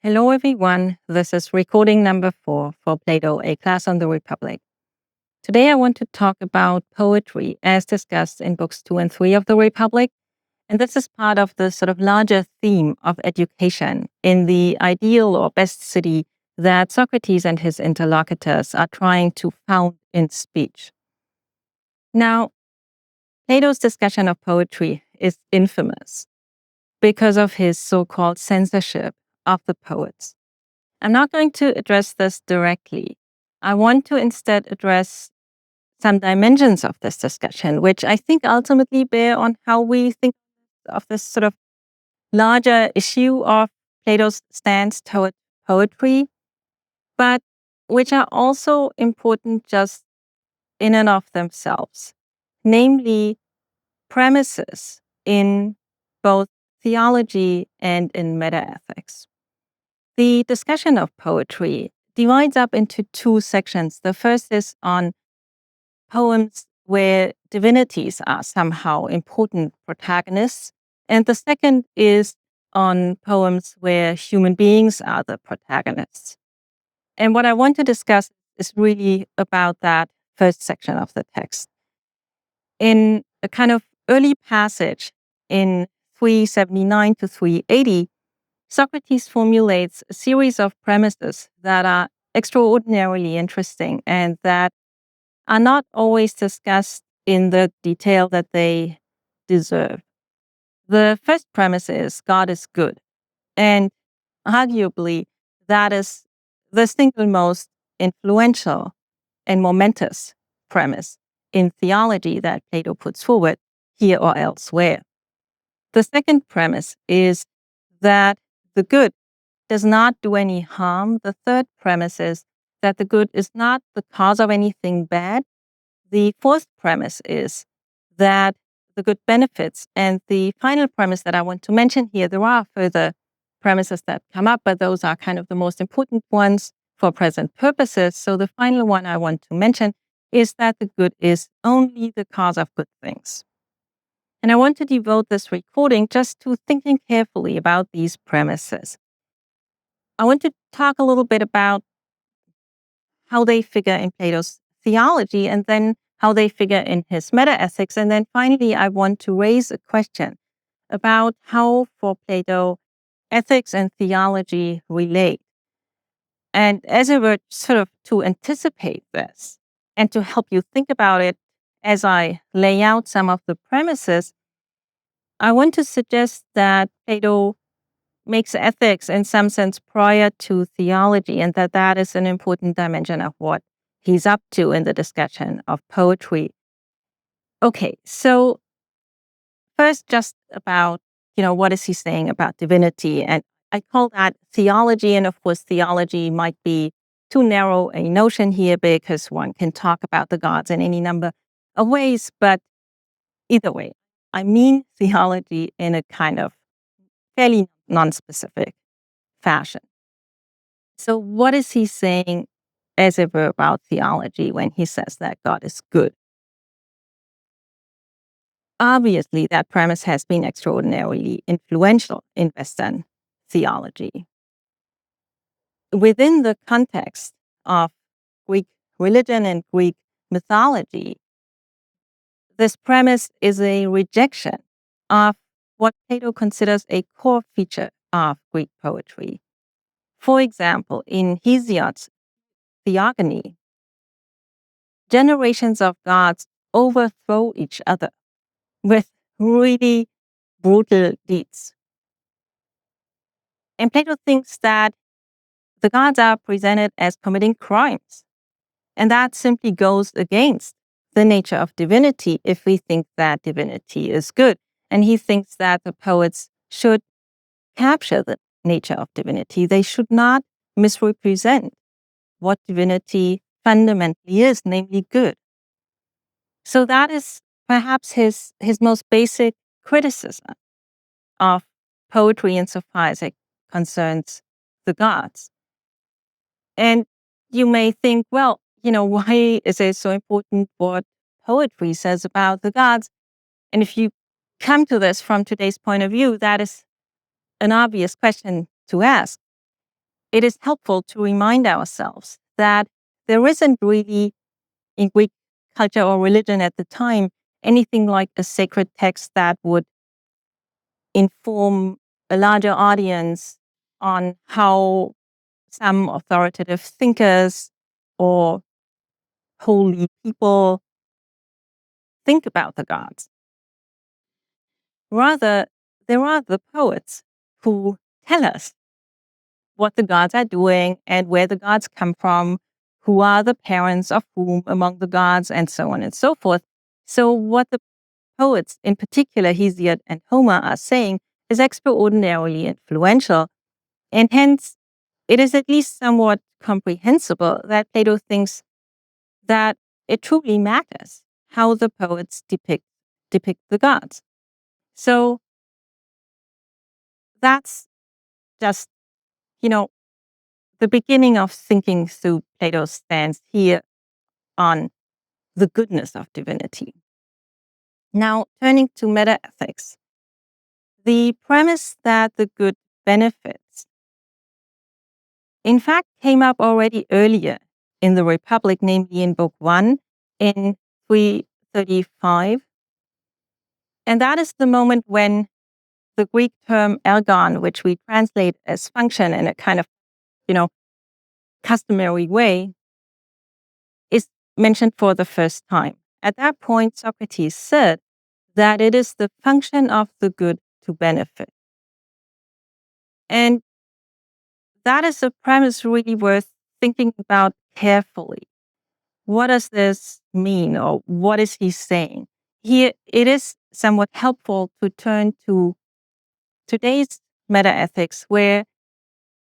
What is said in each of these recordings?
Hello, everyone. This is recording number 4 for Plato, a class on the Republic. Today, I want to talk about poetry as discussed in books 2 and 3 of the Republic. And this is part of the sort of larger theme of education in the ideal or best city that Socrates and his interlocutors are trying to found in speech. Now, Plato's discussion of poetry is infamous because of his so-called censorship of the poets. I'm not going to address this directly. I want to instead address some dimensions of this discussion, which I think ultimately bear on how we think of this sort of larger issue of Plato's stance toward poetry, but which are also important just in and of themselves, namely premises in both theology and in metaethics. The discussion of poetry divides up into 2 sections. The first is on poems where divinities are somehow important protagonists, and the second is on poems where human beings are the protagonists. And what I want to discuss is really about that first section of the text. In a kind of early passage in 379 to 380, Socrates formulates a series of premises that are extraordinarily interesting and that are not always discussed in the detail that they deserve. The first premise is God is good. And arguably, that is the single most influential and momentous premise in theology that Plato puts forward here or elsewhere. The second premise is that the good does not do any harm. The third premise is that the good is not the cause of anything bad. The fourth premise is that the good benefits. And the final premise that I want to mention here, there are further premises that come up, but those are kind of the most important ones for present purposes. So the final one I want to mention is that the good is only the cause of good things. And I want to devote this recording just to thinking carefully about these premises. I want to talk a little bit about how they figure in Plato's theology and then how they figure in his metaethics. And then finally, I want to raise a question about how, for Plato, ethics and theology relate. And as it were, sort of to anticipate this and to help you think about it as I lay out some of the premises, I want to suggest that Plato makes ethics in some sense prior to theology, and that is an important dimension of what he's up to in the discussion of poetry. Okay, so first just about, what is he saying about divinity? And I call that theology, and of course theology might be too narrow a notion here because one can talk about the gods in any number of ways, but either way, I mean theology in a kind of fairly non-specific fashion. So what is he saying as it were about theology when he says that God is good? Obviously, that premise has been extraordinarily influential in Western theology. Within the context of Greek religion and Greek mythology, this premise is a rejection of what Plato considers a core feature of Greek poetry. For example, in Hesiod's Theogony, generations of gods overthrow each other with really brutal deeds. And Plato thinks that the gods are presented as committing crimes. And that simply goes against the nature of divinity if we think that divinity is good. And he thinks that the poets should capture the nature of divinity. They should not misrepresent what divinity fundamentally is, namely good. So that is perhaps his most basic criticism of poetry insofar as it concerns the gods. And you may think, well, why is it so important what poetry says about the gods? And if you come to this from today's point of view, that is an obvious question to ask. it is helpful to remind ourselves that there isn't really, in Greek culture or religion at the time, anything like a sacred text that would inform a larger audience on how some authoritative thinkers or holy people think about the gods. Rather, there are the poets who tell us what the gods are doing and where the gods come from, who are the parents of whom among the gods, and so on and so forth. So what the poets, in particular Hesiod and Homer, are saying is extraordinarily influential, and hence it is at least somewhat comprehensible that Plato thinks that it truly matters how the poets depict the gods. So that's just, the beginning of thinking through Plato's stance here on the goodness of divinity. Now, turning to metaethics, the premise that the good benefits, in fact, came up already earlier in the Republic, namely in Book 1 in 335. And that is the moment when the Greek term ergon, which we translate as function in a kind of, customary way, is mentioned for the first time. At that point, Socrates said that it is the function of the good to benefit. And that is a premise really worth thinking about carefully. What does this mean, or what is he saying? Here, it is somewhat helpful to turn to today's metaethics, where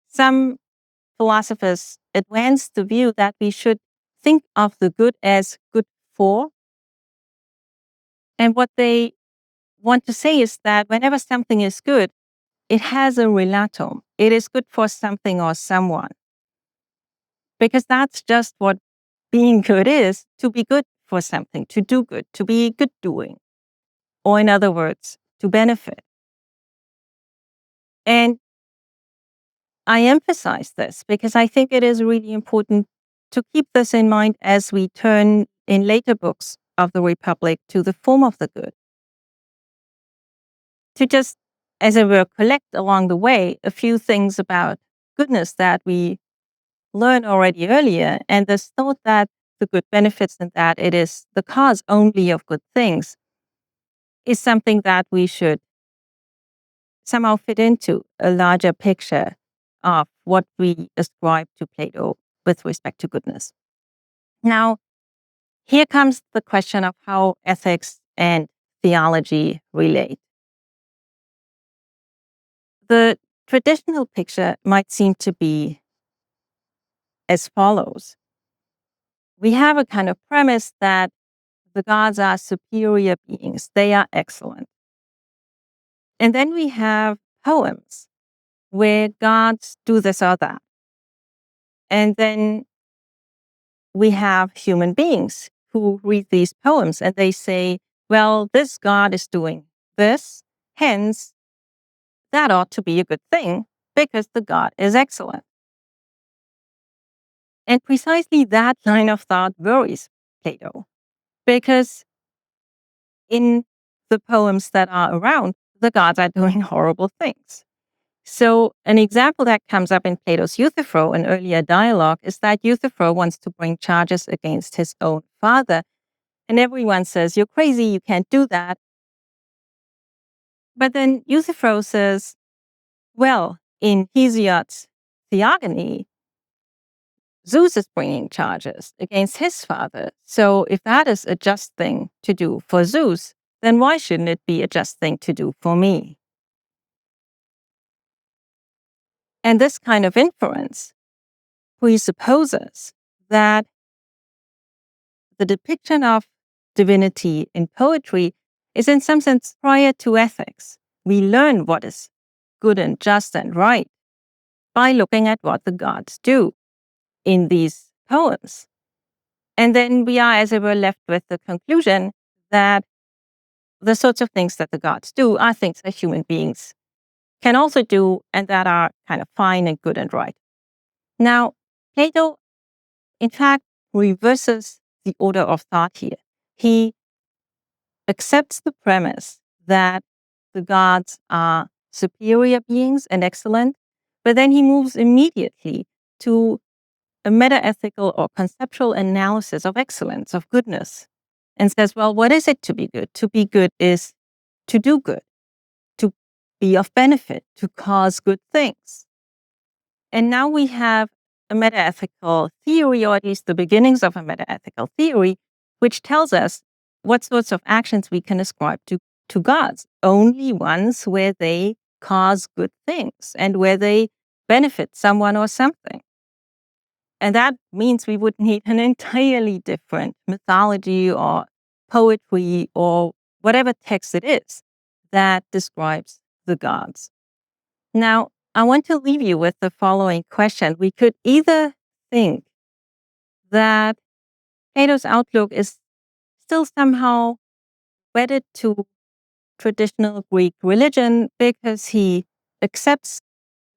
some philosophers advance the view that we should think of the good as good for. And what they want to say is that whenever something is good, it has a relatum. It is good for something or someone. Because that's just what being good is, to be good for something, to do good, to be good doing. Or in other words, to benefit. And I emphasize this because I think it is really important to keep this in mind as we turn in later books of the Republic to the form of the good. To just, as it were, collect along the way a few things about goodness that we learned already earlier, and this thought that the good benefits and that it is the cause only of good things is something that we should somehow fit into a larger picture of what we ascribe to Plato with respect to goodness. Now, here comes the question of how ethics and theology relate. The traditional picture might seem to be as follows. We have a kind of premise that the gods are superior beings, they are excellent. And then we have poems where gods do this or that. And then we have human beings who read these poems and they say, well, this god is doing this, hence that ought to be a good thing because the god is excellent. And precisely that line of thought worries Plato, because in the poems that are around, the gods are doing horrible things. So an example that comes up in Plato's Euthyphro, an earlier dialogue, is that Euthyphro wants to bring charges against his own father. And everyone says, you're crazy, you can't do that. But then Euthyphro says, well, in Hesiod's Theogony, Zeus is bringing charges against his father. So if that is a just thing to do for Zeus, then why shouldn't it be a just thing to do for me? And this kind of inference presupposes that the depiction of divinity in poetry is in some sense prior to ethics. We learn what is good and just and right by looking at what the gods do in these poems. And then we are, as it were, left with the conclusion that the sorts of things that the gods do are things that human beings can also do and that are kind of fine and good and right. Now, Plato, in fact, reverses the order of thought here. He accepts the premise that the gods are superior beings and excellent, but then he moves immediately to a metaethical or conceptual analysis of excellence, of goodness, and says, well, what is it to be good? To be good is to do good, to be of benefit, to cause good things. And now we have a metaethical theory, or at least the beginnings of a metaethical theory, which tells us what sorts of actions we can ascribe to gods, only ones where they cause good things and where they benefit someone or something. And that means we would need an entirely different mythology or poetry or whatever text it is that describes the gods. Now, I want to leave you with the following question. We could either think that Plato's outlook is still somehow wedded to traditional Greek religion because he accepts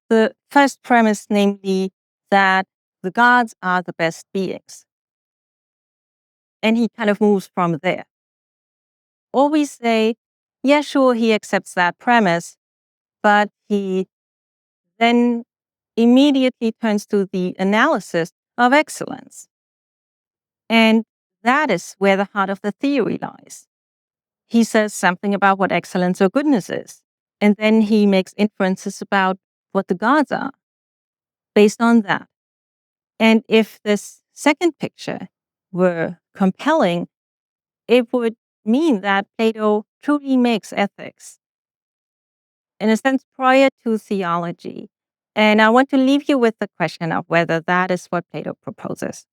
the first premise, namely that the gods are the best beings. And he kind of moves from there. Or we say, yeah, sure, he accepts that premise, but he then immediately turns to the analysis of excellence. And that is where the heart of the theory lies. He says something about what excellence or goodness is, and then he makes inferences about what the gods are based on that. And if this second picture were compelling, it would mean that Plato truly makes ethics, in a sense, prior to theology. And I want to leave you with the question of whether that is what Plato proposes.